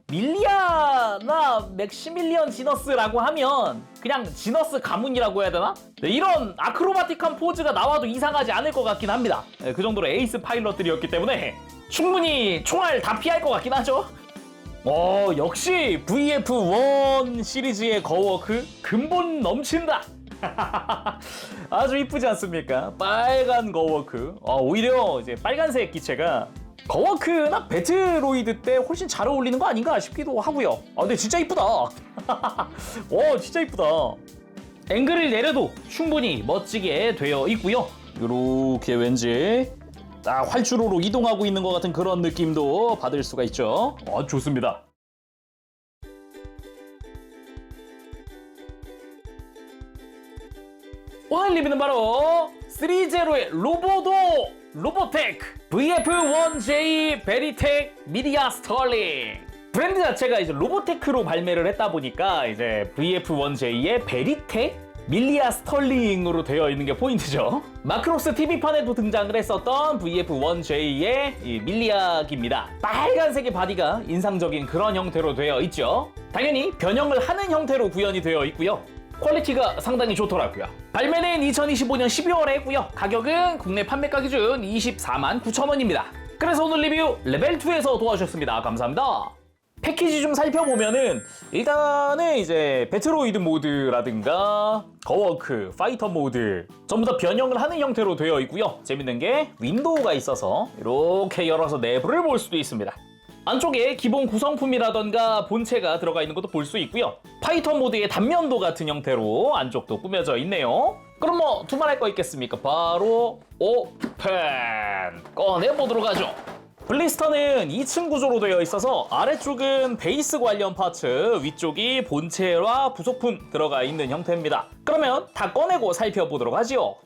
밀리아나 맥시밀리언 지너스라고 하면 그냥 지너스 가문이라고 해야 되나? 네, 이런 아크로바틱한 포즈가 나와도 이상하지 않을 것 같긴 합니다. 네, 그 정도로 에이스 파일럿들이었기 때문에 충분히 총알 다 피할 것 같긴 하죠. 역시 VF1 시리즈의 거워크 근본 넘친다. 아주 이쁘지 않습니까? 빨간 거워크. 오히려 이제 빨간색 기체가 거워크나 배트로이드 때 훨씬 잘 어울리는 거 아닌가 싶기도 하고요. 근데 진짜 이쁘다. 진짜 이쁘다. 앵글을 내려도 충분히 멋지게 되어 있고요. 이렇게 왠지 활주로로 이동하고 있는 것 같은 그런 느낌도 받을 수가 있죠. 좋습니다. 오늘 리뷰는 바로 3제로의 로보테크 VF1J 베리텍 미디아 스털링. 브랜드 자체가 이제 로보테크로 발매를 했다 보니까 이제 VF1J의 베리텍 밀리아 스털링으로 되어 있는 게 포인트죠. 마크로스 TV판에도 등장을 했었던 VF1J의 이 밀리아기입니다. 빨간색의 바디가 인상적인 그런 형태로 되어 있죠. 당연히 변형을 하는 형태로 구현이 되어 있고요. 퀄리티가 상당히 좋더라고요. 발매는 2025년 12월에 했고요. 가격은 국내 판매가 기준 24만 9천 원입니다. 그래서 오늘 리뷰 레벨2에서 도와주셨습니다. 감사합니다. 패키지 좀 살펴보면은 일단은 이제 배트로이드 모드라든가 거워크, 파이터 모드 전부 다 변형을 하는 형태로 되어 있고요. 재밌는 게 윈도우가 있어서 이렇게 열어서 내부를 볼 수도 있습니다. 안쪽에 기본 구성품이라던가 본체가 들어가 있는 것도 볼 수 있고요. 파이터 모드의 단면도 같은 형태로 안쪽도 꾸며져 있네요. 그럼 뭐 두말할 거 있겠습니까? 바로 오픈! 꺼내보도록 하죠. 블리스터는 2층 구조로 되어 있어서 아래쪽은 베이스 관련 파츠, 위쪽이 본체와 부속품 들어가 있는 형태입니다. 그러면 다 꺼내고 살펴보도록 하죠.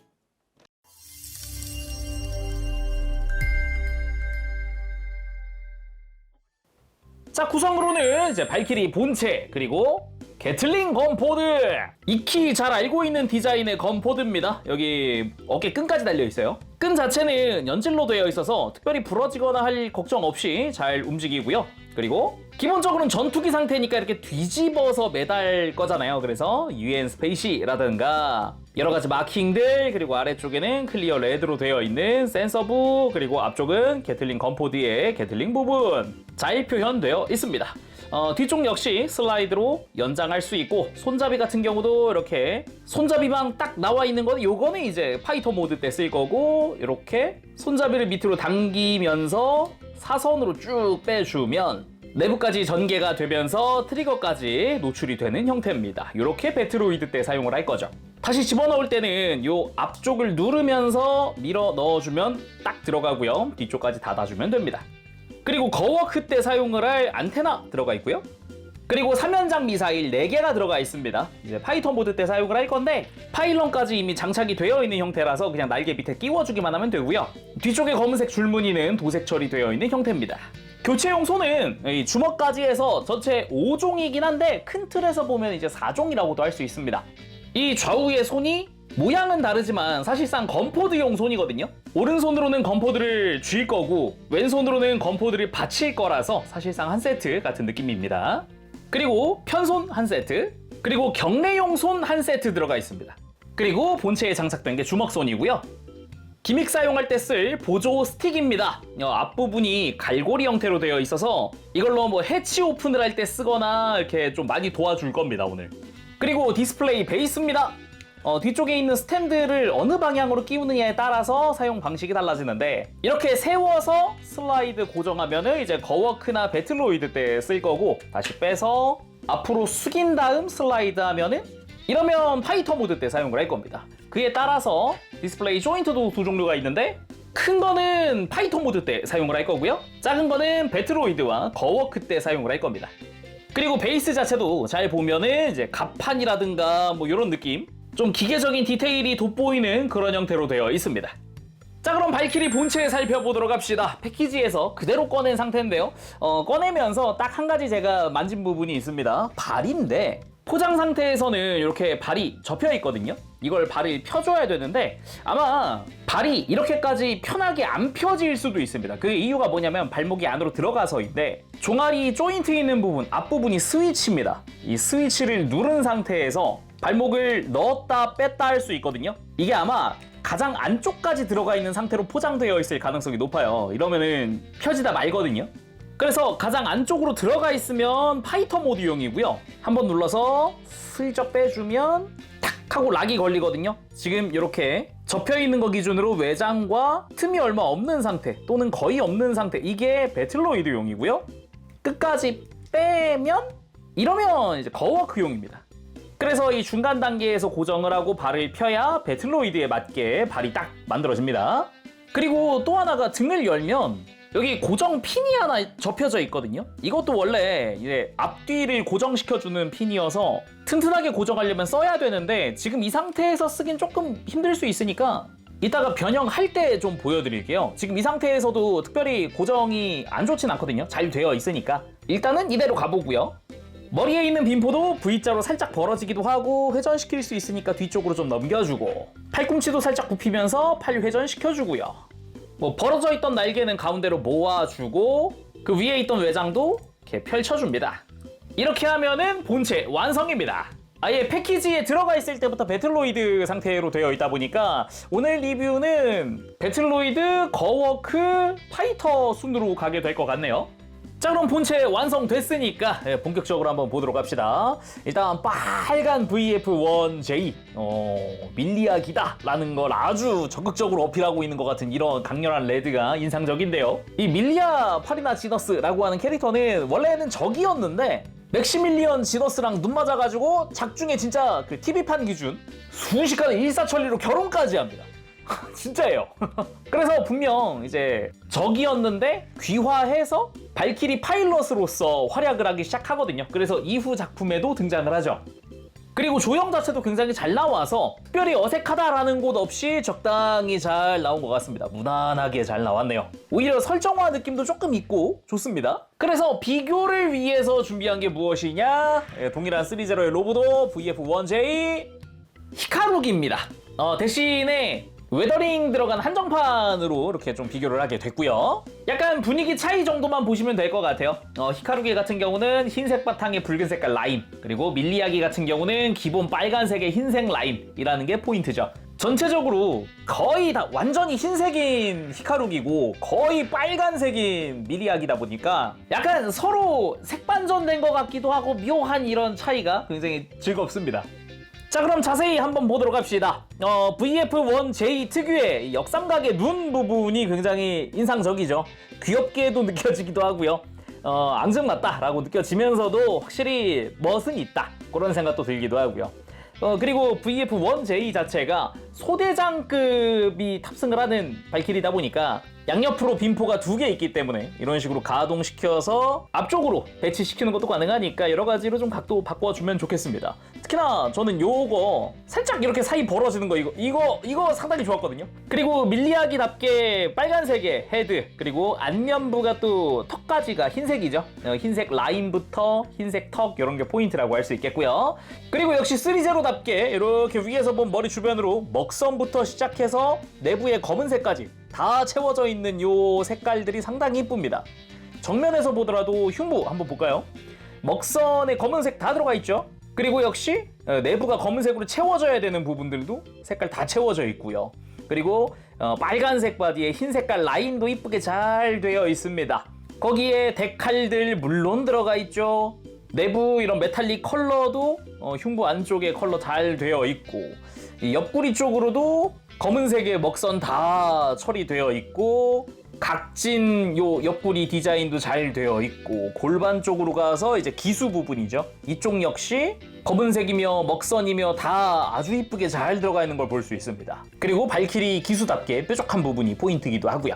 자, 구성으로는 이제 발키리 본체, 그리고 게틀링 건포드. 익히 잘 알고 있는 디자인의 건포드입니다. 여기 어깨 끈까지 달려 있어요. 끈 자체는 연질로 되어 있어서 특별히 부러지거나 할 걱정 없이 잘 움직이고요. 그리고 기본적으로는 전투기 상태니까 이렇게 뒤집어서 매달 거잖아요. 그래서 UN 스페이시라든가 여러 가지 마킹들, 그리고 아래쪽에는 클리어 레드로 되어 있는 센서부, 그리고 앞쪽은 게틀링 건포드의 게틀링 부분 잘 표현되어 있습니다. 뒤쪽 역시 슬라이드로 연장할 수 있고, 손잡이 같은 경우도 이렇게 손잡이방 딱 나와 있는 거는 요거는 이제 파이터 모드 때 쓸 거고, 이렇게 손잡이를 밑으로 당기면서 사선으로 쭉 빼주면 내부까지 전개가 되면서 트리거까지 노출이 되는 형태입니다. 이렇게 배트로이드 때 사용을 할 거죠. 다시 집어넣을 때는 요 앞쪽을 누르면서 밀어 넣어주면 딱 들어가고요. 뒤쪽까지 닫아주면 됩니다. 그리고 거워크 때 사용을 할 안테나 들어가 있고요. 그리고 3연장 미사일 4개가 들어가 있습니다. 이제 파이터 모드 때 사용을 할 건데 파일런까지 이미 장착이 되어 있는 형태라서 그냥 날개 밑에 끼워주기만 하면 되고요. 뒤쪽에 검은색 줄무늬는 도색 처리되어 있는 형태입니다. 교체용 손은 이 주먹까지 해서 전체 5종이긴 한데 큰 틀에서 보면 이제 4종이라고도 할 수 있습니다. 이 좌우의 손이 모양은 다르지만 사실상 건포드용 손이거든요. 오른손으로는 건포드를 쥘 거고 왼손으로는 건포드를 받칠 거라서 사실상 한 세트 같은 느낌입니다. 그리고 편손 한 세트, 그리고 경례용 손 한 세트 들어가 있습니다. 그리고 본체에 장착된 게 주먹손이고요. 기믹 사용할 때 쓸 보조 스틱입니다. 앞부분이 갈고리 형태로 되어 있어서 이걸로 뭐 해치 오픈을 할 때 쓰거나 이렇게 좀 많이 도와줄 겁니다, 오늘. 그리고 디스플레이 베이스입니다. 뒤쪽에 있는 스탠드를 어느 방향으로 끼우느냐에 따라서 사용 방식이 달라지는데 이렇게 세워서 슬라이드 고정하면은 이제 거워크나 배틀로이드 때 쓸 거고, 다시 빼서 앞으로 숙인 다음 슬라이드 하면은 이러면 파이터 모드 때 사용을 할 겁니다. 그에 따라서 디스플레이 조인트도 두 종류가 있는데 큰 거는 파이터 모드 때 사용을 할 거고요. 작은 거는 배트로이드와 거워크 때 사용을 할 겁니다. 그리고 베이스 자체도 잘 보면은 이제 갑판이라든가 뭐 이런 느낌, 좀 기계적인 디테일이 돋보이는 그런 형태로 되어 있습니다. 자, 그럼 발키리 본체 살펴보도록 합시다. 패키지에서 그대로 꺼낸 상태인데요. 꺼내면서 딱 한 가지 제가 만진 부분이 있습니다. 발인데 포장 상태에서는 이렇게 발이 접혀 있거든요. 이걸 발을 펴줘야 되는데 아마 발이 이렇게까지 편하게 안 펴질 수도 있습니다. 그 이유가 뭐냐면 발목이 안으로 들어가서인데 종아리 조인트 있는 부분, 앞부분이 스위치입니다. 이 스위치를 누른 상태에서 발목을 넣었다 뺐다 할 수 있거든요. 이게 아마 가장 안쪽까지 들어가 있는 상태로 포장되어 있을 가능성이 높아요. 이러면은 펴지다 말거든요. 그래서 가장 안쪽으로 들어가 있으면 파이터 모드용이고요. 한번 눌러서 슬쩍 빼주면 탁 하고 락이 걸리거든요. 지금 이렇게 접혀있는 거 기준으로 외장과 틈이 얼마 없는 상태 또는 거의 없는 상태, 이게 배틀로이드용이고요. 끝까지 빼면 이러면 이제 거워크용입니다. 그래서 이 중간 단계에서 고정을 하고 발을 펴야 배틀로이드에 맞게 발이 딱 만들어집니다. 그리고 또 하나가 등을 열면 여기 고정 핀이 하나 접혀져 있거든요. 이것도 원래 이제 앞뒤를 고정시켜주는 핀이어서 튼튼하게 고정하려면 써야 되는데 지금 이 상태에서 쓰긴 조금 힘들 수 있으니까 이따가 변형할 때 좀 보여드릴게요. 지금 이 상태에서도 특별히 고정이 안 좋진 않거든요. 잘 되어 있으니까 일단은 이대로 가보고요. 머리에 있는 빈포도 V자로 살짝 벌어지기도 하고 회전시킬 수 있으니까 뒤쪽으로 좀 넘겨주고, 팔꿈치도 살짝 굽히면서 팔 회전시켜주고요. 뭐 벌어져 있던 날개는 가운데로 모아주고 그 위에 있던 외장도 이렇게 펼쳐줍니다. 이렇게 하면은 본체 완성입니다. 아예 패키지에 들어가 있을 때부터 배틀로이드 상태로 되어 있다 보니까 오늘 리뷰는 배틀로이드 거워크 파이터 순으로 가게 될 것 같네요. 자, 그럼 본체 완성됐으니까 본격적으로 한번 보도록 합시다. 일단 빨간 VF1J 밀리아기다 라는 걸 아주 적극적으로 어필하고 있는 것 같은 이런 강렬한 레드가 인상적인데요. 이 밀리아 파리나 지너스라고 하는 캐릭터는 원래는 적이었는데 맥시밀리언 지너스랑 눈 맞아가지고 작중에 진짜 그 TV판 기준 순식간에 일사천리로 결혼까지 합니다. 진짜예요. 그래서 분명 이제 적이었는데 귀화해서 발키리 파일럿으로서 활약을 하기 시작하거든요. 그래서 이후 작품에도 등장을 하죠. 그리고 조형 자체도 굉장히 잘 나와서 특별히 어색하다라는 곳 없이 적당히 잘 나온 것 같습니다. 무난하게 잘 나왔네요. 오히려 설정화 느낌도 조금 있고 좋습니다. 그래서 비교를 위해서 준비한 게 무엇이냐? 동일한 3.0의 로보도 VF1J 히카루기입니다. 대신에 웨더링 들어간 한정판으로 이렇게 좀 비교를 하게 됐고요. 약간 분위기 차이 정도만 보시면 될 것 같아요. 히카루기 같은 경우는 흰색 바탕에 붉은 색깔 라인, 그리고 밀리아기 같은 경우는 기본 빨간색의 흰색 라인이라는 게 포인트죠. 전체적으로 거의 다 완전히 흰색인 히카루기고 거의 빨간색인 밀리아기다 보니까 약간 서로 색반전된 것 같기도 하고 묘한 이런 차이가 굉장히 즐겁습니다. 자, 그럼 자세히 한번 보도록 합시다. VF1J 특유의 역삼각의 눈 부분이 굉장히 인상적이죠. 귀엽게도 느껴지기도 하고요. 앙증맞다라고 느껴지면서도 확실히 멋은 있다, 그런 생각도 들기도 하고요. 그리고 VF1J 자체가 소대장급이 탑승을 하는 발키리다 보니까 양옆으로 빈포가 2개 있기 때문에 이런 식으로 가동시켜서 앞쪽으로 배치시키는 것도 가능하니까 여러 가지로 좀 각도 바꿔주면 좋겠습니다. 특히나 저는 요거 살짝 이렇게 사이 벌어지는 거 이거 상당히 좋았거든요. 그리고 밀리아기답게 빨간색의 헤드, 그리고 안면부가 또 턱까지가 흰색이죠. 흰색 라인부터 흰색 턱, 이런 게 포인트라고 할 수 있겠고요. 그리고 역시 3.0답게 이렇게 위에서 본 머리 주변으로 먹선부터 시작해서 내부에 검은색까지 다 채워져 있는 요 색깔들이 상당히 이쁩니다. 정면에서 보더라도 흉부 한번 볼까요? 먹선에 검은색 다 들어가 있죠. 그리고 역시 내부가 검은색으로 채워져야 되는 부분들도 색깔 다 채워져 있고요. 그리고 빨간색 바디에 흰 색깔 라인도 이쁘게 잘 되어 있습니다. 거기에 데칼들 물론 들어가 있죠. 내부 이런 메탈릭 컬러도 흉부 안쪽에 컬러 잘 되어 있고, 이 옆구리 쪽으로도 검은색의 먹선 다 처리되어 있고, 각진 요 옆구리 디자인도 잘 되어 있고, 골반 쪽으로 가서 이제 기수 부분이죠. 이쪽 역시 검은색이며 먹선이며 다 아주 이쁘게 잘 들어가 있는 걸 볼 수 있습니다. 그리고 발키리 기수답게 뾰족한 부분이 포인트이기도 하고요.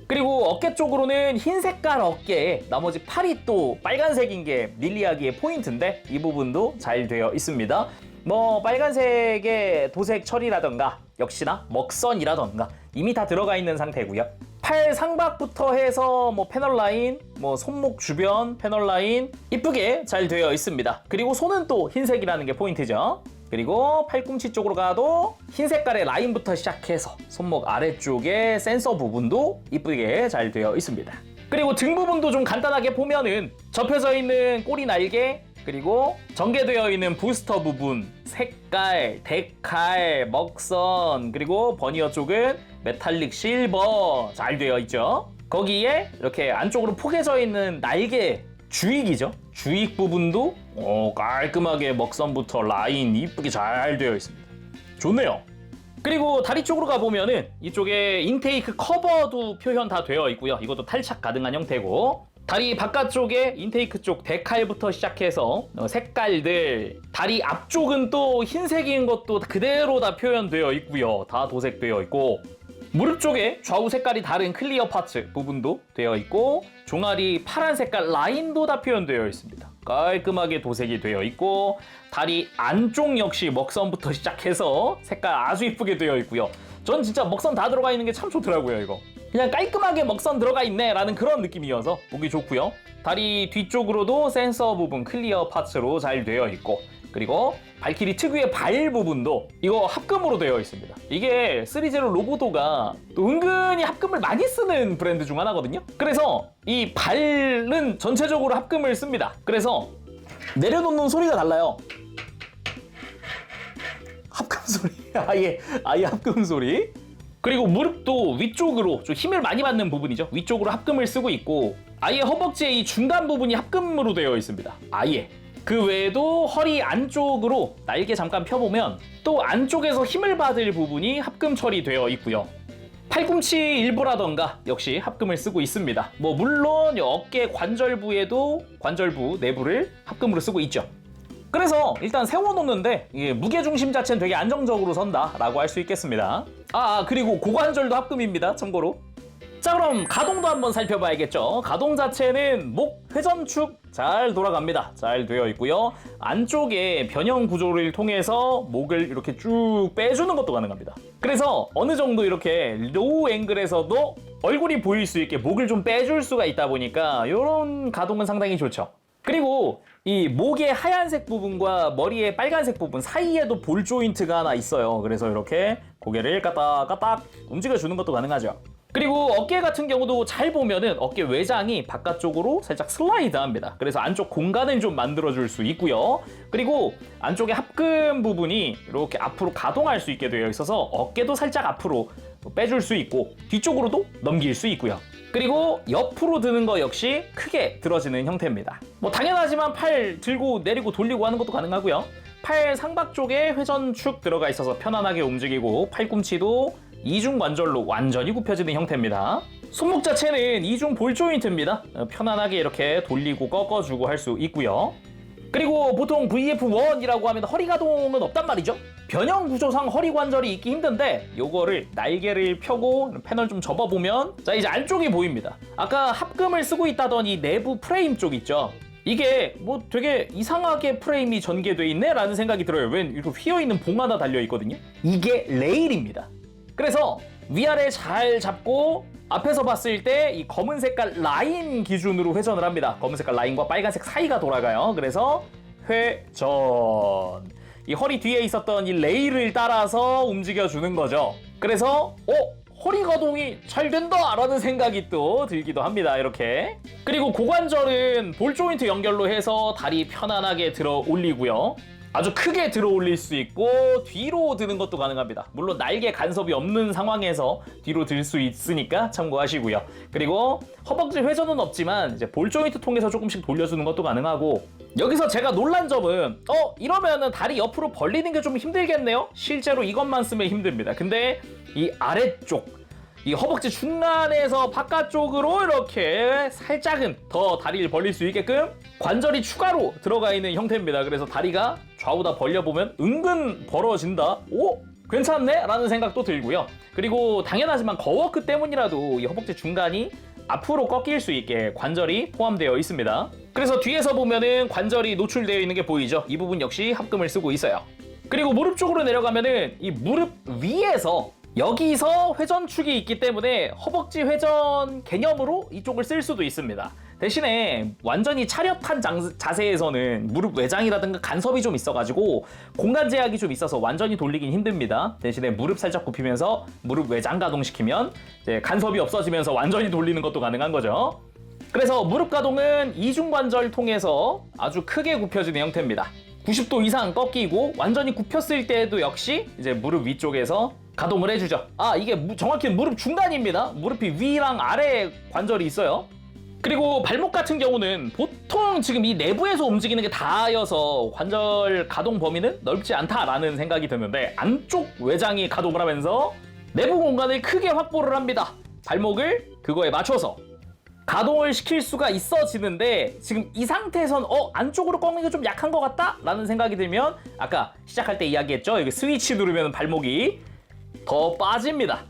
그리고 어깨 쪽으로는 흰 색깔 어깨에 나머지 팔이 또 빨간색인 게 밀리아기의 포인트인데 이 부분도 잘 되어 있습니다. 뭐 빨간색의 도색 처리라던가 역시나 먹선이라던가 이미 다 들어가 있는 상태고요. 팔 상박부터 해서 뭐 패널 라인, 뭐 손목 주변 패널 라인 이쁘게 잘 되어 있습니다. 그리고 손은 또 흰색이라는 게 포인트죠. 그리고 팔꿈치 쪽으로 가도 흰 색깔의 라인부터 시작해서 손목 아래쪽에 센서 부분도 이쁘게 잘 되어 있습니다. 그리고 등 부분도 좀 간단하게 보면은 접혀져 있는 꼬리 날개, 그리고 전개되어 있는 부스터 부분, 색깔, 데칼, 먹선, 그리고 버니어 쪽은 메탈릭 실버 잘 되어 있죠. 거기에 이렇게 안쪽으로 포개져 있는 날개 주익이죠. 주익 부분도 깔끔하게 먹선부터 라인 이쁘게 잘 되어 있습니다. 좋네요. 그리고 다리 쪽으로 가보면은 이쪽에 인테이크 커버도 표현 다 되어 있고요. 이것도 탈착 가능한 형태고, 다리 바깥쪽에 인테이크 쪽 데칼부터 시작해서 색깔들, 다리 앞쪽은 또 흰색인 것도 그대로 다 표현되어 있고요. 다 도색되어 있고, 무릎 쪽에 좌우 색깔이 다른 클리어 파츠 부분도 되어 있고, 종아리 파란 색깔 라인도 다 표현되어 있습니다. 깔끔하게 도색이 되어 있고, 다리 안쪽 역시 먹선부터 시작해서 색깔 아주 이쁘게 되어 있고요. 전 진짜 먹선 다 들어가 있는 게 참 좋더라고요. 이거 그냥 깔끔하게 먹선 들어가 있네 라는 그런 느낌이어서 보기 좋고요. 다리 뒤쪽으로도 센서 부분 클리어 파츠로 잘 되어 있고, 그리고 발키리 특유의 발 부분도 이거 합금으로 되어 있습니다. 이게 3제로 로보도가 또 은근히 합금을 많이 쓰는 브랜드 중 하나거든요. 그래서 이 발은 전체적으로 합금을 씁니다. 그래서 내려놓는 소리가 달라요. 합금 소리. 아예 합금 소리. 그리고 무릎도 위쪽으로 좀 힘을 많이 받는 부분이죠. 위쪽으로 합금을 쓰고 있고, 아예 허벅지의 이 중간 부분이 합금으로 되어 있습니다. 아예. 그 외에도 허리 안쪽으로 날개 잠깐 펴보면 또 안쪽에서 힘을 받을 부분이 합금 처리되어 있고요. 팔꿈치 일부라던가 역시 합금을 쓰고 있습니다. 물론 어깨 관절부에도 관절부 내부를 합금으로 쓰고 있죠. 그래서 일단 세워놓는데 무게중심 자체는 되게 안정적으로 선다라고 할 수 있겠습니다. 그리고 고관절도 합금입니다. 참고로. 자, 그럼 가동도 한번 살펴봐야겠죠. 가동 자체는 목 회전축 잘 돌아갑니다. 잘 되어 있고요. 안쪽에 변형 구조를 통해서 목을 이렇게 쭉 빼주는 것도 가능합니다. 그래서 어느 정도 이렇게 로우 앵글에서도 얼굴이 보일 수 있게 목을 좀 빼줄 수가 있다 보니까 이런 가동은 상당히 좋죠. 그리고 이 목의 하얀색 부분과 머리의 빨간색 부분 사이에도 볼 조인트가 하나 있어요. 그래서 이렇게 고개를 까딱까딱 움직여주는 것도 가능하죠. 그리고 어깨 같은 경우도 잘 보면은 어깨 외장이 바깥쪽으로 살짝 슬라이드 합니다. 그래서 안쪽 공간을 좀 만들어줄 수 있고요. 그리고 안쪽에 합금 부분이 이렇게 앞으로 가동할 수 있게 되어 있어서 어깨도 살짝 앞으로 빼줄 수 있고, 뒤쪽으로도 넘길 수 있고요. 그리고 옆으로 드는 거 역시 크게 들어지는 형태입니다. 당연하지만 팔 들고 내리고 돌리고 하는 것도 가능하고요. 팔 상박 쪽에 회전축 들어가 있어서 편안하게 움직이고, 팔꿈치도 이중 관절로 완전히 굽혀지는 형태입니다. 손목 자체는 이중 볼 조인트입니다. 편안하게 이렇게 돌리고 꺾어주고 할 수 있고요. 그리고 보통 VF1이라고 하면 허리 가동은 없단 말이죠. 변형 구조상 허리 관절이 있기 힘든데, 요거를 날개를 펴고 패널 좀 접어보면 자, 이제 안쪽이 보입니다. 아까 합금을 쓰고 있다던 이 내부 프레임 쪽 있죠. 이게 되게 이상하게 프레임이 전개돼 있네 라는 생각이 들어요. 왜 이렇게 휘어있는 봉 하나 달려있거든요. 이게 레일입니다. 그래서 위아래 잘 잡고 앞에서 봤을 때 이 검은 색깔 라인 기준으로 회전을 합니다. 검은 색깔 라인과 빨간색 사이가 돌아가요. 그래서 회전. 이 허리 뒤에 있었던 이 레일을 따라서 움직여주는 거죠. 그래서 허리 가동이 잘 된다 라는 생각이 또 들기도 합니다. 이렇게. 그리고 고관절은 볼 조인트 연결로 해서 다리 편안하게 들어 올리고요. 아주 크게 들어 올릴 수 있고 뒤로 드는 것도 가능합니다. 물론 날개 간섭이 없는 상황에서 뒤로 들 수 있으니까 참고하시고요. 그리고 허벅지 회전은 없지만 이제 볼 조인트 통해서 조금씩 돌려주는 것도 가능하고, 여기서 제가 놀란 점은 이러면은 다리 옆으로 벌리는 게 좀 힘들겠네요. 실제로 이것만 쓰면 힘듭니다. 근데 이 아래쪽 이 허벅지 중간에서 바깥쪽으로 이렇게 살짝은 더 다리를 벌릴 수 있게끔 관절이 추가로 들어가 있는 형태입니다. 그래서 다리가 좌우 다 벌려보면 은근 벌어진다. 괜찮네? 라는 생각도 들고요. 그리고 당연하지만 거워크 때문이라도 이 허벅지 중간이 앞으로 꺾일 수 있게 관절이 포함되어 있습니다. 그래서 뒤에서 보면은 관절이 노출되어 있는 게 보이죠? 이 부분 역시 합금을 쓰고 있어요. 그리고 무릎 쪽으로 내려가면은 이 무릎 위에서 여기서 회전축이 있기 때문에 허벅지 회전 개념으로 이쪽을 쓸 수도 있습니다. 대신에 완전히 차렷한 자세에서는 무릎 외장이라든가 간섭이 좀 있어가지고 공간 제약이 좀 있어서 완전히 돌리긴 힘듭니다. 대신에 무릎 살짝 굽히면서 무릎 외장 가동시키면 이제 간섭이 없어지면서 완전히 돌리는 것도 가능한 거죠. 그래서 무릎 가동은 이중관절 통해서 아주 크게 굽혀지는 형태입니다. 90도 이상 꺾이고 완전히 굽혔을 때도 역시 이제 무릎 위쪽에서 가동을 해주죠. 이게 정확히는 무릎 중간입니다. 무릎이 위랑 아래 관절이 있어요. 그리고 발목 같은 경우는 보통 지금 이 내부에서 움직이는 게 다여서 관절 가동 범위는 넓지 않다라는 생각이 드는데 안쪽 외장이 가동을 하면서 내부 공간을 크게 확보를 합니다. 발목을 그거에 맞춰서 가동을 시킬 수가 있어지는데 지금 이 상태에선 안쪽으로 꺾는 게 좀 약한 것 같다? 라는 생각이 들면 아까 시작할 때 이야기했죠? 여기 스위치 누르면 발목이 더 빠집니다.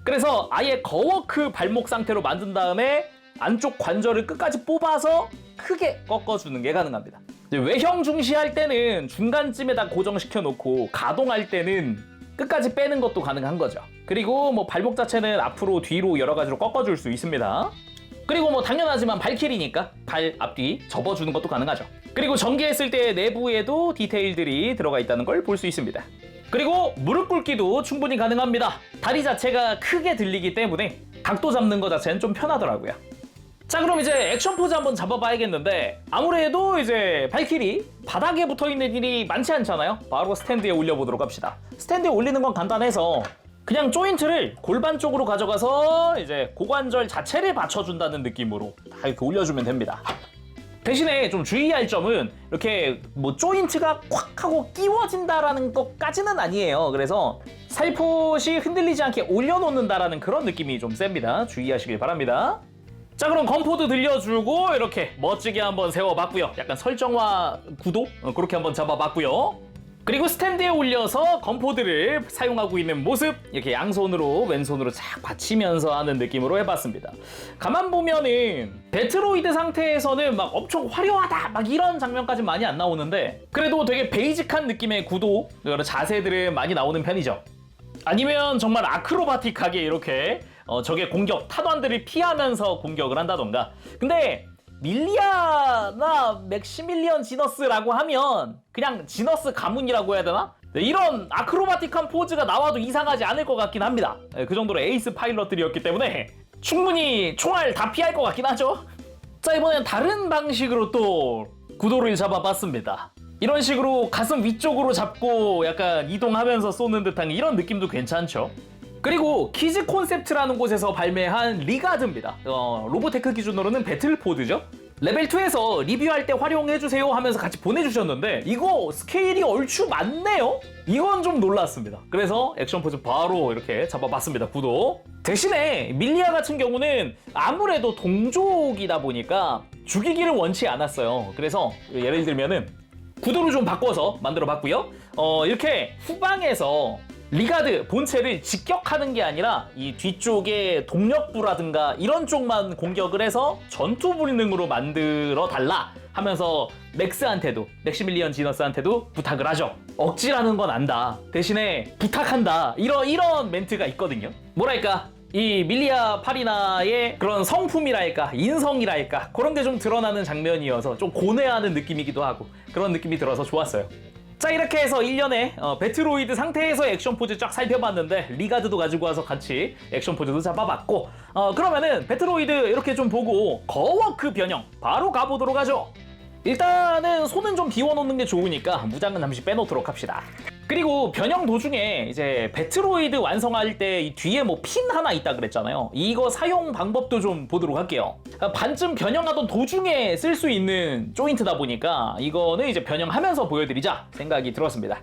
그래서 아예 거워크 발목 상태로 만든 다음에 안쪽 관절을 끝까지 뽑아서 크게 꺾어주는 게 가능합니다. 외형 중시할 때는 중간쯤에다 고정시켜 놓고 가동할 때는 끝까지 빼는 것도 가능한 거죠. 그리고 뭐 발목 자체는 앞으로 뒤로 여러 가지로 꺾어줄 수 있습니다. 그리고 뭐 당연하지만 발키리니까 발 앞뒤 접어주는 것도 가능하죠. 그리고 전개했을 때 내부에도 디테일들이 들어가 있다는 걸 볼 수 있습니다. 그리고 무릎 꿇기도 충분히 가능합니다. 다리 자체가 크게 들리기 때문에 각도 잡는 것 자체는 좀 편하더라고요. 자, 그럼 이제 액션 포즈 한번 잡아봐야겠는데 아무래도 이제 발키리 바닥에 붙어있는 일이 많지 않잖아요. 바로 스탠드에 올려보도록 합시다. 스탠드에 올리는 건 간단해서 그냥 조인트를 골반 쪽으로 가져가서 이제 고관절 자체를 받쳐준다는 느낌으로 다 이렇게 올려주면 됩니다. 대신에 좀 주의할 점은 이렇게 뭐 조인트가 콱 하고 끼워진다라는 것까지는 아니에요. 그래서 살포시 흔들리지 않게 올려놓는다라는 그런 느낌이 좀 셉니다. 주의하시길 바랍니다. 자, 그럼 건포드 들려주고 이렇게 멋지게 한번 세워봤고요. 약간 설정화 구도 그렇게 한번 잡아봤고요. 그리고 스탠드에 올려서 건포드를 사용하고 있는 모습 이렇게 양손으로 왼손으로 쫙 받치면서 하는 느낌으로 해봤습니다. 가만 보면은 배트로이드 상태에서는 막 엄청 화려하다 막 이런 장면까지는 많이 안 나오는데 그래도 되게 베이직한 느낌의 구도 여러 자세들은 많이 나오는 편이죠. 아니면 정말 아크로바틱하게 이렇게 적의 공격 타던들을 피하면서 공격을 한다던가. 근데 밀리아나 맥시밀리언 지너스라고 하면 그냥 지너스 가문이라고 해야 되나? 이런 아크로바틱한 포즈가 나와도 이상하지 않을 것 같긴 합니다. 그 정도로 에이스 파일럿들이었기 때문에 충분히 총알 다 피할 것 같긴 하죠. 자, 이번엔 다른 방식으로 또 구도를 잡아봤습니다. 이런 식으로 가슴 위쪽으로 잡고 약간 이동하면서 쏘는 듯한 이런 느낌도 괜찮죠. 그리고 키즈 콘셉트라는 곳에서 발매한 리가드입니다. 로보테크 기준으로는 배틀포드죠. 레벨 2에서 리뷰할 때 활용해주세요 하면서 같이 보내주셨는데 이거 스케일이 얼추 많네요? 이건 좀 놀랐습니다. 그래서 액션 포즈 바로 이렇게 잡아봤습니다. 구도. 대신에 밀리아 같은 경우는 아무래도 동족이다 보니까 죽이기를 원치 않았어요. 그래서 예를 들면은 구도를 좀 바꿔서 만들어 봤고요. 이렇게 후방에서 리가드 본체를 직격하는 게 아니라 이 뒤쪽에 동력부라든가 이런 쪽만 공격을 해서 전투 불능으로 만들어 달라 하면서 맥시밀리언 지너스한테도 부탁을 하죠. 억지라는 건 안다. 대신에 부탁한다. 이런 멘트가 있거든요. 뭐랄까, 이 밀리아 파리나의 그런 성품이랄까, 인성이랄까 그런 게 좀 드러나는 장면이어서 좀 고뇌하는 느낌이기도 하고 그런 느낌이 들어서 좋았어요. 자, 이렇게 해서 1년에 배트로이드 상태에서 액션 포즈 쫙 살펴봤는데 리가드도 가지고 와서 같이 액션 포즈도 잡아봤고 그러면은 배트로이드 이렇게 좀 보고 거워크 변형 바로 가보도록 하죠. 일단은 손은 좀 비워놓는 게 좋으니까 무장은 잠시 빼놓도록 합시다. 그리고 변형 도중에 이제 배트로이드 완성할 때 이 뒤에 뭐 핀 하나 있다 그랬잖아요. 이거 사용 방법도 좀 보도록 할게요. 반쯤 변형하던 도중에 쓸 수 있는 조인트다 보니까 이거는 이제 변형하면서 보여드리자 생각이 들었습니다.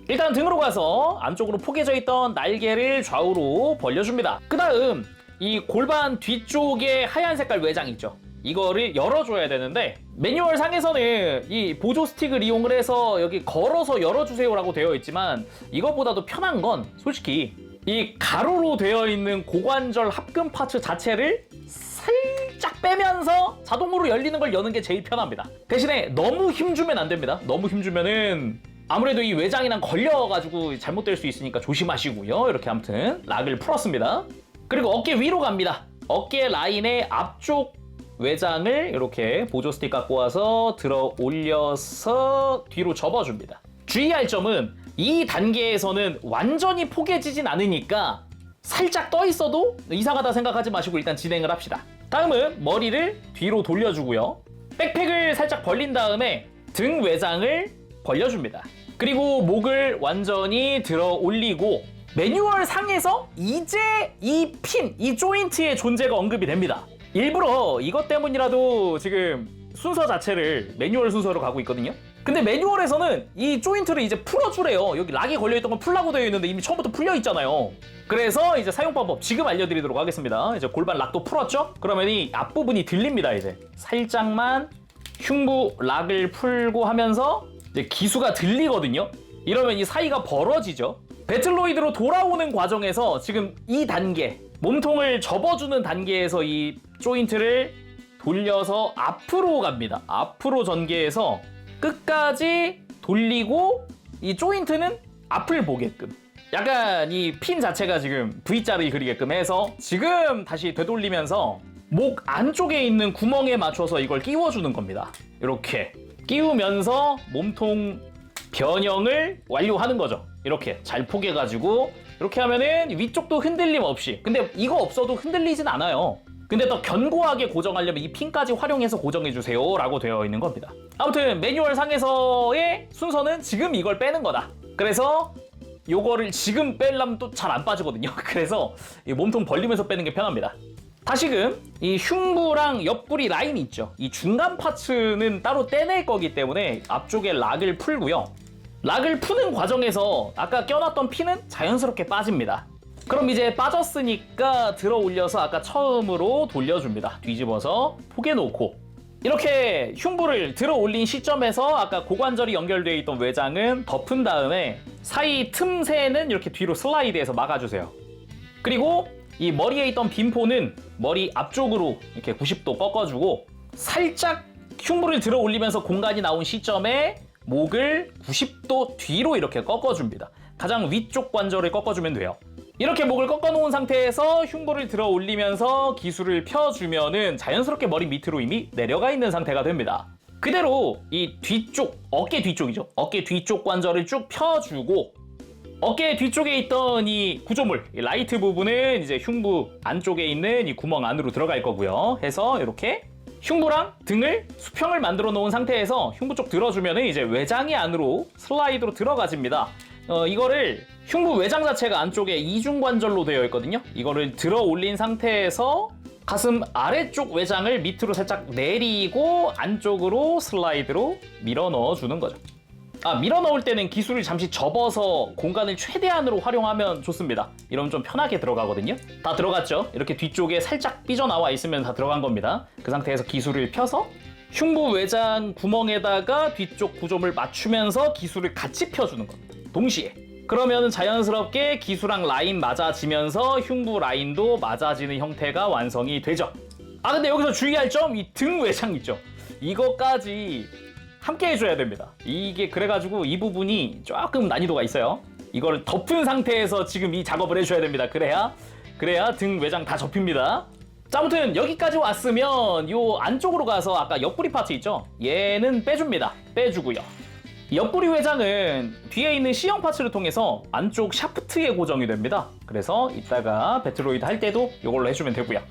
일단 등으로 가서 안쪽으로 포개져 있던 날개를 좌우로 벌려줍니다. 그 다음 이 골반 뒤쪽에 하얀 색깔 외장 있죠. 이거를 열어줘야 되는데 매뉴얼 상에서는 이 보조 스틱을 이용을 해서 여기 걸어서 열어주세요 라고 되어 있지만 이거보다도 편한 건 솔직히 이 가로로 되어 있는 고관절 합금 파츠 자체를 살짝 빼면서 자동으로 열리는 걸 여는 게 제일 편합니다. 대신에 너무 힘주면 안 됩니다. 너무 힘주면은 아무래도 이 외장이랑 걸려가지고 잘못될 수 있으니까 조심하시고요. 이렇게 아무튼 락을 풀었습니다. 그리고 어깨 위로 갑니다. 어깨 라인의 앞쪽 외장을 이렇게 보조 스틱 갖고 와서 들어 올려서 뒤로 접어줍니다. 주의할 점은 이 단계에서는 완전히 포개지진 않으니까 살짝 떠 있어도 이상하다 생각하지 마시고 일단 진행을 합시다. 다음은 머리를 뒤로 돌려주고요. 백팩을 살짝 벌린 다음에 등 외장을 벌려줍니다. 그리고 목을 완전히 들어 올리고 매뉴얼 상에서 이제 이 핀, 이 조인트의 존재가 언급이 됩니다. 일부러 이것 때문이라도 지금 순서 자체를 매뉴얼 순서로 가고 있거든요. 근데 매뉴얼에서는 이 조인트를 이제 풀어주래요. 여기 락이 걸려있던 건 풀라고 되어 있는데 이미 처음부터 풀려 있잖아요. 그래서 이제 사용 방법 지금 알려드리도록 하겠습니다. 이제 골반 락도 풀었죠? 그러면 이 앞부분이 들립니다. 이제 살짝만 흉부 락을 풀고 하면서 이제 기수가 들리거든요. 이러면 이 사이가 벌어지죠. 배틀로이드로 돌아오는 과정에서 지금 이 단계, 몸통을 접어주는 단계에서 이 조인트를 돌려서 앞으로 갑니다. 앞으로 전개해서 끝까지 돌리고 이 조인트는 앞을 보게끔, 약간 이 핀 자체가 지금 V자를 그리게끔 해서 지금 다시 되돌리면서 목 안쪽에 있는 구멍에 맞춰서 이걸 끼워주는 겁니다. 이렇게 끼우면서 몸통 변형을 완료하는 거죠. 이렇게 잘 포개가지고 이렇게 하면은 위쪽도 흔들림 없이, 근데 이거 없어도 흔들리진 않아요. 근데 더 견고하게 고정하려면 이 핀까지 활용해서 고정해주세요 라고 되어 있는 겁니다. 아무튼 매뉴얼 상에서의 순서는 지금 이걸 빼는 거다. 그래서 요거를 지금 빼려면 또 잘 안 빠지거든요. 그래서 이 몸통 벌리면서 빼는 게 편합니다. 다시금 이 흉부랑 옆구리 라인 있죠. 이 중간 파츠는 따로 떼낼 거기 때문에 앞쪽에 락을 풀고요. 락을 푸는 과정에서 아까 껴놨던 핀은 자연스럽게 빠집니다. 그럼 이제 빠졌으니까 들어 올려서 아까 처음으로 돌려줍니다. 뒤집어서 포개놓고 이렇게 흉부를 들어 올린 시점에서 아까 고관절이 연결되어 있던 외장은 덮은 다음에 사이 틈새는 이렇게 뒤로 슬라이드해서 막아주세요. 그리고 이 머리에 있던 빈포는 머리 앞쪽으로 이렇게 90도 꺾어주고 살짝 흉부를 들어 올리면서 공간이 나온 시점에 목을 90도 뒤로 이렇게 꺾어줍니다. 가장 위쪽 관절을 꺾어주면 돼요. 이렇게 목을 꺾어놓은 상태에서 흉부를 들어 올리면서 기수를 펴주면은 자연스럽게 머리 밑으로 이미 내려가 있는 상태가 됩니다. 그대로 이 뒤쪽, 어깨 뒤쪽이죠. 어깨 뒤쪽 관절을 쭉 펴주고 어깨 뒤쪽에 있던 이 구조물, 이 라이트 부분은 이제 흉부 안쪽에 있는 이 구멍 안으로 들어갈 거고요. 해서 이렇게 흉부랑 등을 수평을 만들어 놓은 상태에서 흉부 쪽 들어주면은 이제 외장이 안으로 슬라이드로 들어가집니다. 이거를 흉부 외장 자체가 안쪽에 이중관절로 되어 있거든요. 이거를 들어 올린 상태에서 가슴 아래쪽 외장을 밑으로 살짝 내리고 안쪽으로 슬라이드로 밀어 넣어주는 거죠. 밀어 넣을 때는 기술을 잠시 접어서 공간을 최대한으로 활용하면 좋습니다. 이러면 좀 편하게 들어가거든요. 다 들어갔죠? 이렇게 뒤쪽에 살짝 삐져나와 있으면 다 들어간 겁니다. 그 상태에서 기술을 펴서 흉부 외장 구멍에다가 뒤쪽 구조물 맞추면서 기술을 같이 펴주는 겁니다. 동시에. 그러면 자연스럽게 기수랑 라인 맞아지면서 흉부 라인도 맞아지는 형태가 완성이 되죠. 근데 여기서 주의할 점, 이 등 외장 있죠? 이거까지 함께 해줘야 됩니다. 이게 그래가지고 이 부분이 조금 난이도가 있어요. 이걸 덮은 상태에서 지금 이 작업을 해줘야 됩니다. 그래야 등 외장 다 접힙니다. 자, 아무튼 여기까지 왔으면 요 안쪽으로 가서 아까 옆구리 파트 있죠? 얘는 빼줍니다. 빼주고요. 옆구리 외장은 뒤에 있는 C형 파츠를 통해서 안쪽 샤프트에 고정이 됩니다. 그래서 이따가 배틀로이드 할 때도 이걸로 해주면 되고요.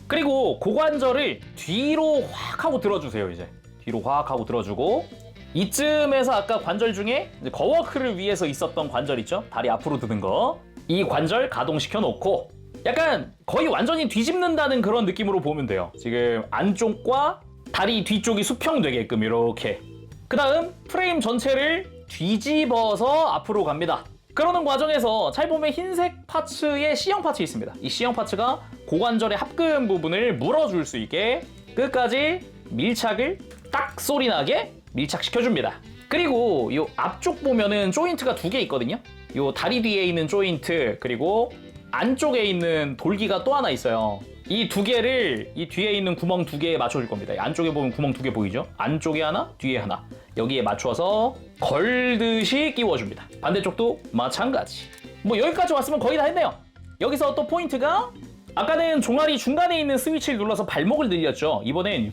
그리고 고관절을 뒤로 확 하고 들어주세요. 이제 뒤로 확 하고 들어주고 이쯤에서 아까 관절 중에 거워크를 위해서 있었던 관절 있죠? 다리 앞으로 드는 거. 이 관절 가동시켜 놓고 약간 거의 완전히 뒤집는다는 그런 느낌으로 보면 돼요. 지금 안쪽과 다리 뒤쪽이 수평되게끔 이렇게. 그 다음 프레임 전체를 뒤집어서 앞으로 갑니다. 그러는 과정에서 잘 보면 흰색 파츠에 C형 파츠 있습니다. 이 C형 파츠가 고관절의 합금 부분을 물어줄 수 있게 끝까지 밀착을 딱 소리나게 밀착시켜줍니다. 그리고 이 앞쪽 보면은 조인트가 2개 있거든요. 이 다리 뒤에 있는 조인트 그리고 안쪽에 있는 돌기가 또 하나 있어요. 이 2개를 이 뒤에 있는 구멍 2개에 맞춰줄 겁니다. 안쪽에 보면 구멍 2개 보이죠? 안쪽에 하나, 뒤에 하나. 여기에 맞춰서 걸듯이 끼워줍니다. 반대쪽도 마찬가지. 뭐 여기까지 왔으면 거의 다 했네요. 여기서 또 포인트가 아까는 종아리 중간에 있는 스위치를 눌러서 발목을 늘렸죠. 이번엔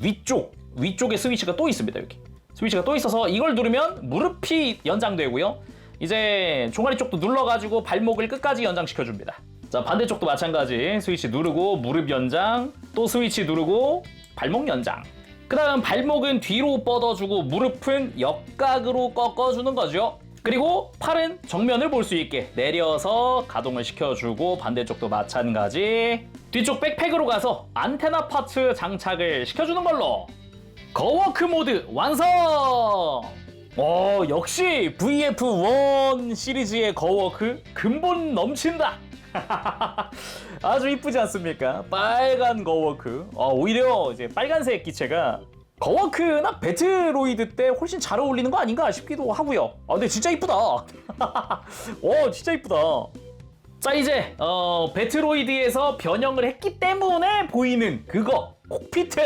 위쪽에 스위치가 또 있습니다. 여기 스위치가 또 있어서 이걸 누르면 무릎이 연장되고요. 이제 종아리 쪽도 눌러가지고 발목을 끝까지 연장시켜줍니다. 자, 반대쪽도 마찬가지. 스위치 누르고 무릎 연장, 또 스위치 누르고 발목 연장. 그 다음 발목은 뒤로 뻗어주고 무릎은 역각으로 꺾어주는 거죠. 그리고 팔은 정면을 볼 수 있게 내려서 가동을 시켜주고, 반대쪽도 마찬가지. 뒤쪽 백팩으로 가서 안테나 파츠 장착을 시켜주는 걸로 거워크 모드 완성! 역시 VF1 시리즈의 거워크 근본 넘친다. 아주 이쁘지 않습니까? 빨간 거워크. 오히려 이제 빨간색 기체가 거워크나 배트로이드 때 훨씬 잘 어울리는 거 아닌가 싶기도 하고요. 근데 진짜 이쁘다. 진짜 이쁘다. 자, 이제 배트로이드에서 변형을 했기 때문에 보이는 그거, 콕피트.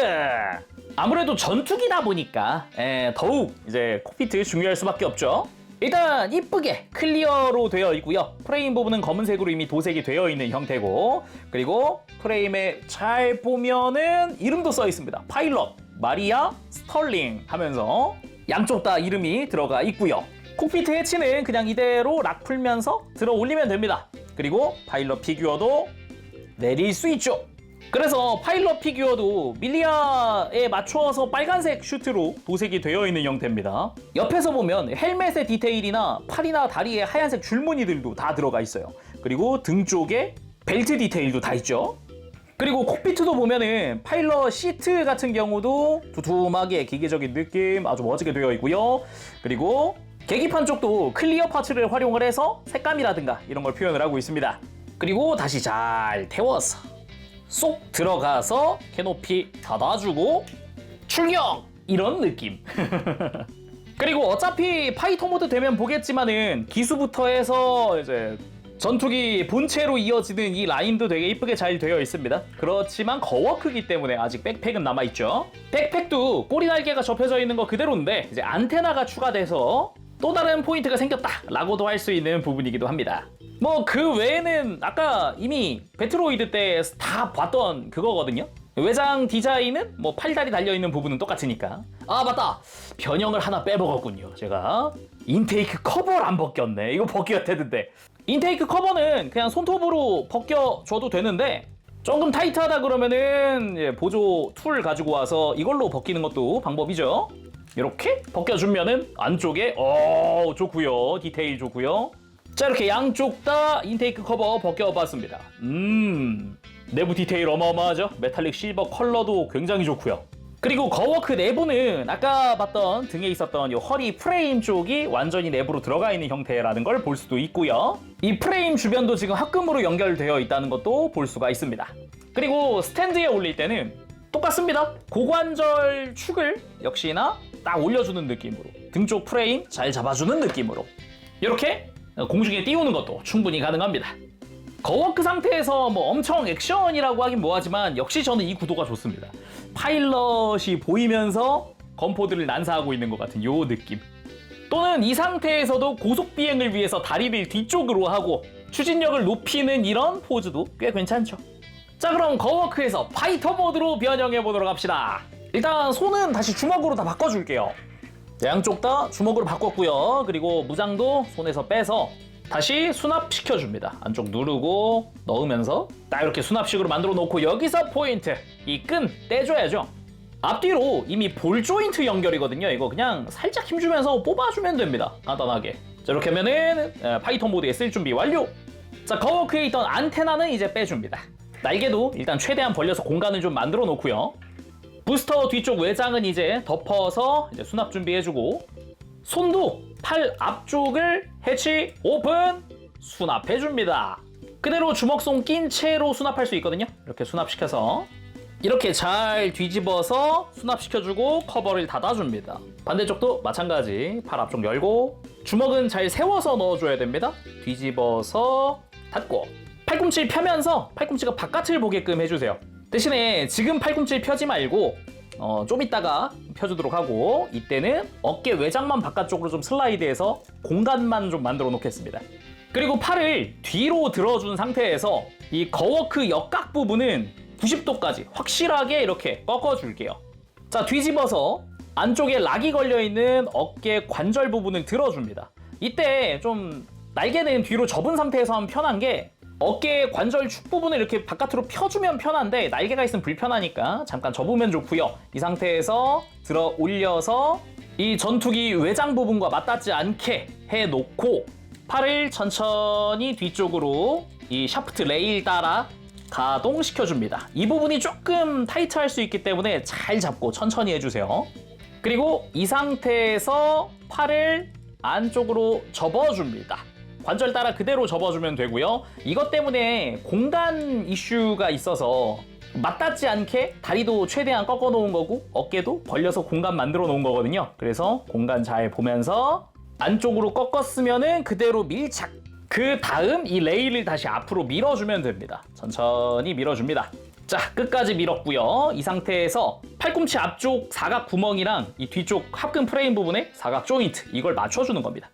아무래도 전투기다 보니까 더욱 이제 콕피트 중요할 수밖에 없죠. 일단 이쁘게 클리어로 되어 있고요. 프레임 부분은 검은색으로 이미 도색이 되어 있는 형태고, 그리고 프레임에 잘 보면은 이름도 써 있습니다. 파일럿 마리아 스털링 하면서 양쪽 다 이름이 들어가 있고요. 콕피트 해치는 그냥 이대로 락 풀면서 들어 올리면 됩니다. 그리고 파일럿 피규어도 내릴 수 있죠. 그래서 파일럿 피규어도 밀리아에 맞춰서 빨간색 슈트로 도색이 되어 있는 형태입니다. 옆에서 보면 헬멧의 디테일이나 팔이나 다리에 하얀색 줄무늬들도 다 들어가 있어요. 그리고 등 쪽에 벨트 디테일도 다 있죠. 그리고 콕피트도 보면은 파일럿 시트 같은 경우도 두툼하게 기계적인 느낌 아주 멋지게 되어 있고요. 그리고 계기판 쪽도 클리어 파츠를 활용을 해서 색감이라든가 이런 걸 표현을 하고 있습니다. 그리고 다시 잘 태워서 쏙 들어가서 캐노피 닫아주고 출격! 이런 느낌. 그리고 어차피 파이터 모드 되면 보겠지만은 기수부터 해서 이제 전투기 본체로 이어지는 이 라인도 되게 이쁘게 잘 되어 있습니다. 그렇지만 거워크기 때문에 아직 백팩은 남아있죠. 백팩도 꼬리 날개가 접혀져 있는 거 그대로인데 이제 안테나가 추가돼서 또 다른 포인트가 생겼다라고도 할 수 있는 부분이기도 합니다. 뭐 그 외에는 아까 이미 배트로이드 때 다 봤던 그거거든요. 외장 디자인은 뭐 팔다리 달려있는 부분은 똑같으니까. 맞다! 변형을 하나 빼먹었군요. 제가 인테이크 커버를 안 벗겼네. 이거 벗겨야 되는데. 인테이크 커버는 그냥 손톱으로 벗겨줘도 되는데 조금 타이트하다 그러면은 보조 툴 가지고 와서 이걸로 벗기는 것도 방법이죠. 이렇게 벗겨주면은 안쪽에 좋고요. 디테일 좋고요. 자, 이렇게 양쪽 다 인테이크 커버 벗겨봤습니다. 내부 디테일 어마어마하죠? 메탈릭 실버 컬러도 굉장히 좋고요. 그리고 거워크 내부는 아까 봤던 등에 있었던 이 허리 프레임 쪽이 완전히 내부로 들어가 있는 형태라는 걸 볼 수도 있고요. 이 프레임 주변도 지금 합금으로 연결되어 있다는 것도 볼 수가 있습니다. 그리고 스탠드에 올릴 때는 똑같습니다. 고관절 축을 역시나 딱 올려주는 느낌으로 등 쪽 프레임 잘 잡아주는 느낌으로 이렇게 공중에 띄우는 것도 충분히 가능합니다. 거워크 상태에서 뭐 엄청 액션이라고 하긴 뭐하지만 역시 저는 이 구도가 좋습니다. 파일럿이 보이면서 건포들을 난사하고 있는 것 같은 요 느낌. 또는 이 상태에서도 고속 비행을 위해서 다리를 뒤쪽으로 하고 추진력을 높이는 이런 포즈도 꽤 괜찮죠. 자, 그럼 거워크에서 파이터 모드로 변형해 보도록 합시다. 일단 손은 다시 주먹으로 다 바꿔줄게요. 양쪽 다 주먹으로 바꿨고요. 그리고 무장도 손에서 빼서 다시 수납시켜줍니다. 안쪽 누르고 넣으면서 딱 이렇게 수납식으로 만들어 놓고 여기서 포인트! 이 끈 떼줘야죠. 앞뒤로 이미 볼 조인트 연결이거든요. 이거 그냥 살짝 힘주면서 뽑아주면 됩니다. 간단하게. 자, 이렇게 하면은 파이터 모드에 쓸 준비 완료! 자, 거워크에 있던 안테나는 이제 빼줍니다. 날개도 일단 최대한 벌려서 공간을 좀 만들어 놓고요. 부스터 뒤쪽 외장은 이제 덮어서 이제 수납 준비해주고 손도 팔 앞쪽을 해치 오픈 수납해줍니다. 그대로 주먹손 낀 채로 수납할 수 있거든요. 이렇게 수납시켜서 이렇게 잘 뒤집어서 수납시켜주고 커버를 닫아줍니다. 반대쪽도 마찬가지. 팔 앞쪽 열고 주먹은 잘 세워서 넣어줘야 됩니다. 뒤집어서 닫고 팔꿈치를 펴면서 팔꿈치가 바깥을 보게끔 해주세요. 대신에 지금 팔꿈치를 펴지 말고 좀 이따가 펴주도록 하고 이때는 어깨 외장만 바깥쪽으로 좀 슬라이드해서 공간만 좀 만들어 놓겠습니다. 그리고 팔을 뒤로 들어준 상태에서 이 거워크 역각 부분은 90도까지 확실하게 이렇게 꺾어줄게요. 자, 뒤집어서 안쪽에 락이 걸려있는 어깨 관절 부분을 들어줍니다. 이때 좀 날개는 뒤로 접은 상태에서 하면 편한 게 어깨 관절 축 부분을 이렇게 바깥으로 펴주면 편한데 날개가 있으면 불편하니까 잠깐 접으면 좋고요. 이 상태에서 들어 올려서 이 전투기 외장 부분과 맞닿지 않게 해놓고 팔을 천천히 뒤쪽으로 이 샤프트 레일 따라 가동시켜줍니다. 이 부분이 조금 타이트할 수 있기 때문에 잘 잡고 천천히 해주세요. 그리고 이 상태에서 팔을 안쪽으로 접어줍니다. 관절 따라 그대로 접어주면 되고요. 이것 때문에 공간 이슈가 있어서 맞닿지 않게 다리도 최대한 꺾어 놓은 거고 어깨도 벌려서 공간 만들어 놓은 거거든요. 그래서 공간 잘 보면서 안쪽으로 꺾었으면은 그대로 밀착. 그 다음 이 레일을 다시 앞으로 밀어주면 됩니다. 천천히 밀어줍니다. 자, 끝까지 밀었고요. 이 상태에서 팔꿈치 앞쪽 사각 구멍이랑 이 뒤쪽 합금 프레임 부분에 사각 조인트 이걸 맞춰주는 겁니다.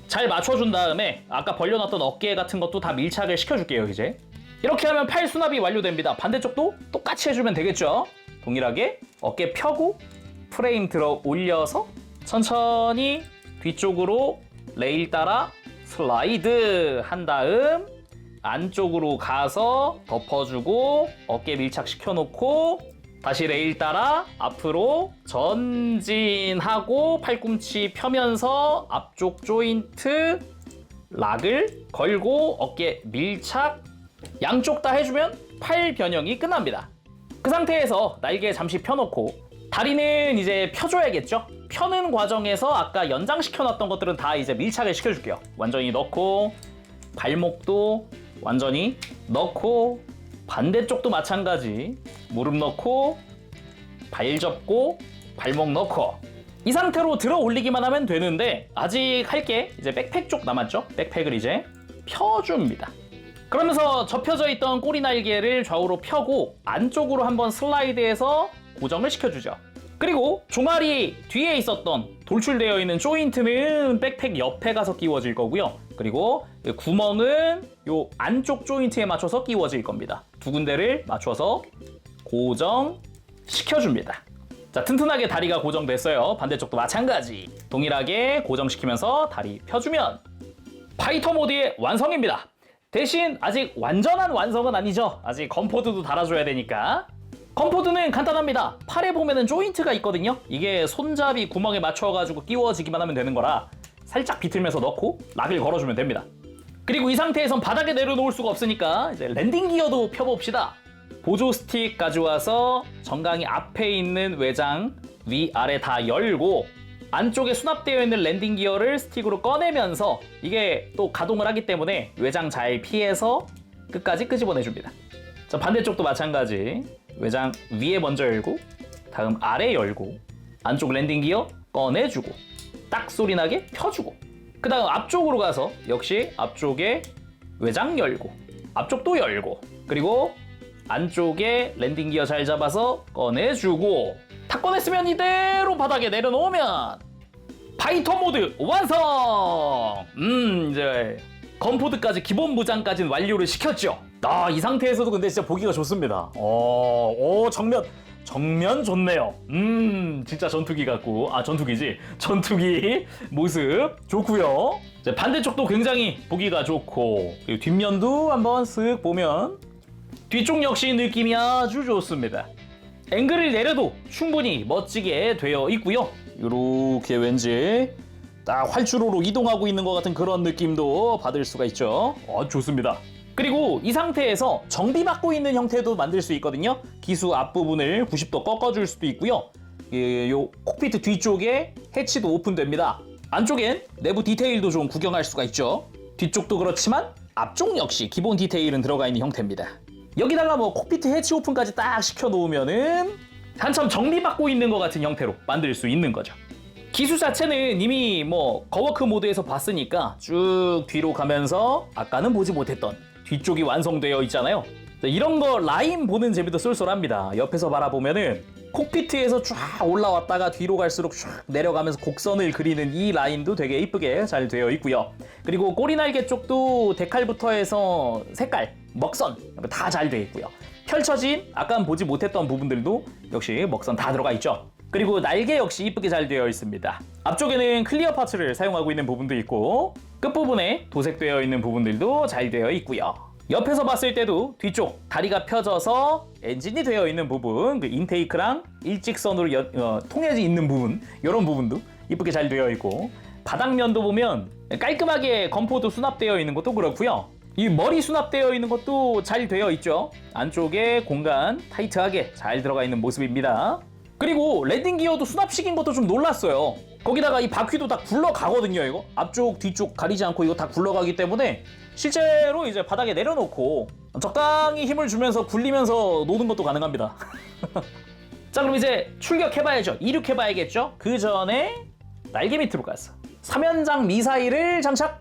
잘 맞춰준 다음에 아까 벌려놨던 어깨 같은 것도 다 밀착을 시켜줄게요. 이제 이렇게 하면 팔 수납이 완료됩니다. 반대쪽도 똑같이 해주면 되겠죠. 동일하게 어깨 펴고 프레임 들어 올려서 천천히 뒤쪽으로 레일 따라 슬라이드 한 다음 안쪽으로 가서 덮어주고 어깨 밀착시켜놓고 다시 레일 따라 앞으로 전진하고 팔꿈치 펴면서 앞쪽 조인트 락을 걸고 어깨 밀착 양쪽 다 해주면 팔 변형이 끝납니다. 그 상태에서 날개 잠시 펴놓고 다리는 이제 펴줘야겠죠? 펴는 과정에서 아까 연장시켜놨던 것들은 다 이제 밀착을 시켜줄게요. 완전히 넣고 발목도 완전히 넣고 반대쪽도 마찬가지 무릎 넣고 발 접고 발목 넣고 이 상태로 들어 올리기만 하면 되는데 아직 할 게 이제 백팩 쪽 남았죠? 백팩을 이제 펴줍니다. 그러면서 접혀져 있던 꼬리 날개를 좌우로 펴고 안쪽으로 한번 슬라이드해서 고정을 시켜주죠. 그리고 종아리 뒤에 있었던 돌출되어 있는 조인트는 백팩 옆에 가서 끼워질 거고요. 그리고 구멍은 요 안쪽 조인트에 맞춰서 끼워질 겁니다. 두 군데를 맞춰서 고정시켜줍니다. 자, 튼튼하게 다리가 고정됐어요. 반대쪽도 마찬가지. 동일하게 고정시키면서 다리 펴주면 파이터 모드의 완성입니다. 대신 아직 완전한 완성은 아니죠. 아직 건포드도 달아줘야 되니까. 건포드는 간단합니다. 팔에 보면은 조인트가 있거든요. 이게 손잡이 구멍에 맞춰가지고 끼워지기만 하면 되는 거라 살짝 비틀면서 넣고 락을 걸어주면 됩니다. 그리고 이 상태에선 바닥에 내려놓을 수가 없으니까 이제 랜딩 기어도 펴봅시다. 보조 스틱 가져와서 정강이 앞에 있는 외장 위아래 다 열고 안쪽에 수납되어 있는 랜딩 기어를 스틱으로 꺼내면서 이게 또 가동을 하기 때문에 외장 잘 피해서 끝까지 끄집어내줍니다. 자, 반대쪽도 마찬가지. 외장 위에 먼저 열고 다음 아래 열고 안쪽 랜딩 기어 꺼내주고 딱 소리 나게 펴주고 그 다음 앞쪽으로 가서 역시 앞쪽에 외장 열고 앞쪽도 열고 그리고 안쪽에 랜딩 기어 잘 잡아서 꺼내주고 다 꺼냈으면 이대로 바닥에 내려놓으면 파이터 모드 완성! 이제 건포드까지 기본 무장까지는 완료를 시켰죠. 이 상태에서도 근데 진짜 보기가 좋습니다. 정면 좋네요. 진짜 전투기 같고, 전투기지. 전투기 모습 좋고요. 이제 반대쪽도 굉장히 보기가 좋고, 그리고 뒷면도 한번 쓱 보면 뒤쪽 역시 느낌이 아주 좋습니다. 앵글을 내려도 충분히 멋지게 되어 있고요. 이렇게 왠지 딱 활주로로 이동하고 있는 것 같은 그런 느낌도 받을 수가 있죠. 좋습니다. 그리고 이 상태에서 정비받고 있는 형태도 만들 수 있거든요. 기수 앞부분을 90도 꺾어줄 수도 있고요. 요 콕피트 뒤쪽에 해치도 오픈됩니다. 안쪽엔 내부 디테일도 좀 구경할 수가 있죠. 뒤쪽도 그렇지만 앞쪽 역시 기본 디테일은 들어가 있는 형태입니다. 여기다가 뭐 콕피트 해치 오픈까지 딱 시켜놓으면은 한참 정비받고 있는 것 같은 형태로 만들 수 있는 거죠. 기수 자체는 이미 뭐 거워크 모드에서 봤으니까 쭉 뒤로 가면서 아까는 보지 못했던 뒤쪽이 완성되어 있잖아요. 이런 거 라인 보는 재미도 쏠쏠합니다. 옆에서 바라보면은 콕피트에서 쫙 올라왔다가 뒤로 갈수록 쫙 내려가면서 곡선을 그리는 이 라인도 되게 이쁘게 잘 되어 있고요. 그리고 꼬리날개 쪽도 데칼부터 해서 색깔, 먹선 다 잘 되어 있고요. 펼쳐진 아까 보지 못했던 부분들도 역시 먹선 다 들어가 있죠. 그리고 날개 역시 이쁘게 잘 되어 있습니다. 앞쪽에는 클리어 파츠를 사용하고 있는 부분도 있고 끝부분에 도색되어 있는 부분들도 잘 되어 있고요. 옆에서 봤을 때도 뒤쪽 다리가 펴져서 엔진이 되어 있는 부분, 그 인테이크랑 일직선으로 통해져 있는 부분, 이런 부분도 이쁘게 잘 되어 있고 바닥면도 보면 깔끔하게 건포도 수납되어 있는 것도 그렇고요. 이 머리 수납되어 있는 것도 잘 되어 있죠. 안쪽에 공간 타이트하게 잘 들어가 있는 모습입니다. 그리고 랜딩 기어도 수납식인 것도 좀 놀랐어요. 거기다가 이 바퀴도 다 굴러가거든요. 이거 앞쪽 뒤쪽 가리지 않고 이거 다 굴러가기 때문에 실제로 이제 바닥에 내려놓고 적당히 힘을 주면서 굴리면서 노는 것도 가능합니다. 자, 그럼 이제 출격해봐야죠. 이륙해봐야겠죠. 그 전에 날개 밑으로 가서 3연장 미사일을 장착.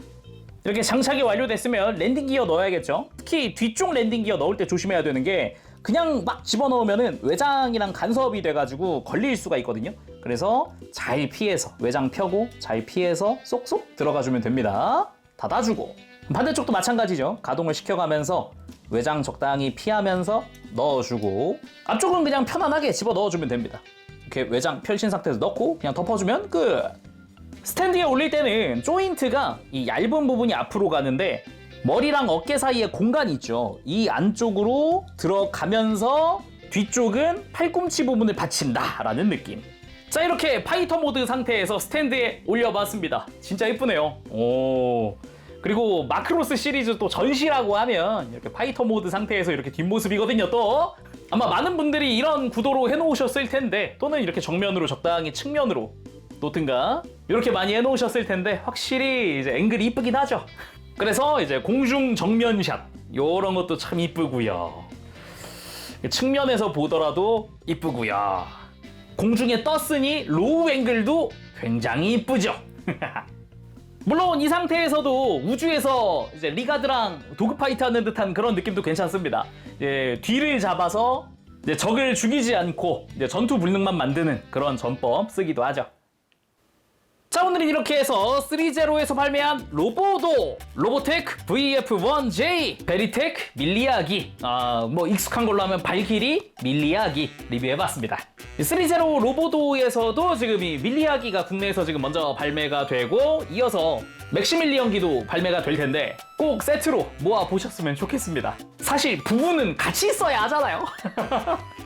이렇게 장착이 완료됐으면 랜딩 기어 넣어야겠죠. 특히 뒤쪽 랜딩 기어 넣을 때 조심해야 되는 게 그냥 막 집어넣으면은 외장이랑 간섭이 돼가지고 걸릴 수가 있거든요. 그래서 잘 피해서 외장 펴고 잘 피해서 쏙쏙 들어가주면 됩니다. 닫아주고 반대쪽도 마찬가지죠. 가동을 시켜가면서 외장 적당히 피하면서 넣어주고 앞쪽은 그냥 편안하게 집어 넣어주면 됩니다. 이렇게 외장 펼친 상태에서 넣고 그냥 덮어주면 끝. 스탠드에 올릴 때는 조인트가 이 얇은 부분이 앞으로 가는데 머리랑 어깨 사이에 공간이 있죠. 이 안쪽으로 들어가면서 뒤쪽은 팔꿈치 부분을 받친다라는 느낌. 자, 이렇게 파이터 모드 상태에서 스탠드에 올려봤습니다. 진짜 예쁘네요. 오. 그리고 마크로스 시리즈 또 전시라고 하면 이렇게 파이터 모드 상태에서 이렇게 뒷모습이거든요. 또 아마 많은 분들이 이런 구도로 해놓으셨을 텐데 또는 이렇게 정면으로 적당히 측면으로 놓든가 이렇게 많이 해놓으셨을 텐데 확실히 이제 앵글이 이쁘긴 하죠. 그래서 이제 공중 정면샷 요런 것도 참 이쁘고요. 측면에서 보더라도 이쁘고요. 공중에 떴으니 로우 앵글도 굉장히 이쁘죠. 물론 이 상태에서도 우주에서 이제 리가드랑 도그파이트 하는 듯한 그런 느낌도 괜찮습니다. 이제 뒤를 잡아서 이제 적을 죽이지 않고 이제 전투 불능만 만드는 그런 전법 쓰기도 하죠. 자, 오늘은 이렇게 해서 3제로에서 발매한 로보도, 로보텍 VF1J, 베리텍 밀리아기, 뭐 익숙한 걸로 하면 발키리 밀리아기 리뷰해봤습니다. 3제로 로보도에서도 지금 이 밀리아기가 국내에서 지금 먼저 발매가 되고 이어서 맥시밀리언기도 발매가 될 텐데 꼭 세트로 모아보셨으면 좋겠습니다. 사실 부부는 같이 있어야 하잖아요.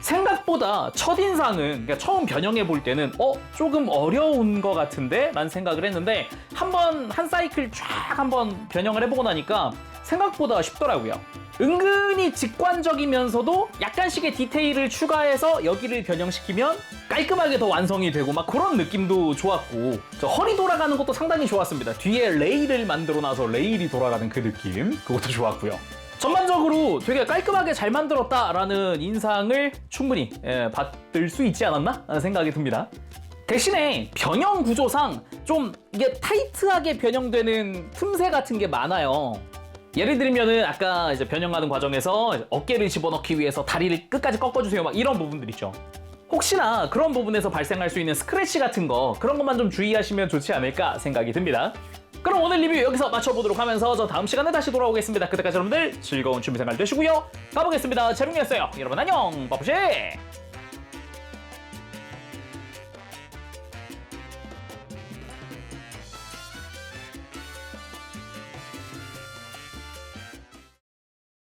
생각보다 첫인상은 그러니까 처음 변형해 볼 때는 조금 어려운 것 같은데 라는 생각을 했는데 한 사이클 쫙 한번 변형을 해보고 나니까 생각보다 쉽더라고요. 은근히 직관적이면서도 약간씩의 디테일을 추가해서 여기를 변형시키면 깔끔하게 더 완성이 되고 막 그런 느낌도 좋았고 저 허리 돌아가는 것도 상당히 좋았습니다. 뒤에 레일을 만들어놔서 레일이 돌아가는 그 느낌 그것도 좋았고요. 전반적으로 되게 깔끔하게 잘 만들었다라는 인상을 충분히 받을 수 있지 않았나 하는 생각이 듭니다. 대신에 변형 구조상 좀 이게 타이트하게 변형되는 틈새 같은 게 많아요. 예를 들면은 아까 이제 변형하는 과정에서 어깨를 집어넣기 위해서 다리를 끝까지 꺾어주세요 막 이런 부분들 있죠. 혹시나 그런 부분에서 발생할 수 있는 스크래치 같은 거 그런 것만 좀 주의하시면 좋지 않을까 생각이 듭니다. 그럼 오늘 리뷰 여기서 마쳐보도록 하면서 저 다음 시간에 다시 돌아오겠습니다. 그때까지 여러분들 즐거운 취미생활 되시고요. 가보겠습니다. 재롱이었어요. 여러분 안녕. 빠쁘시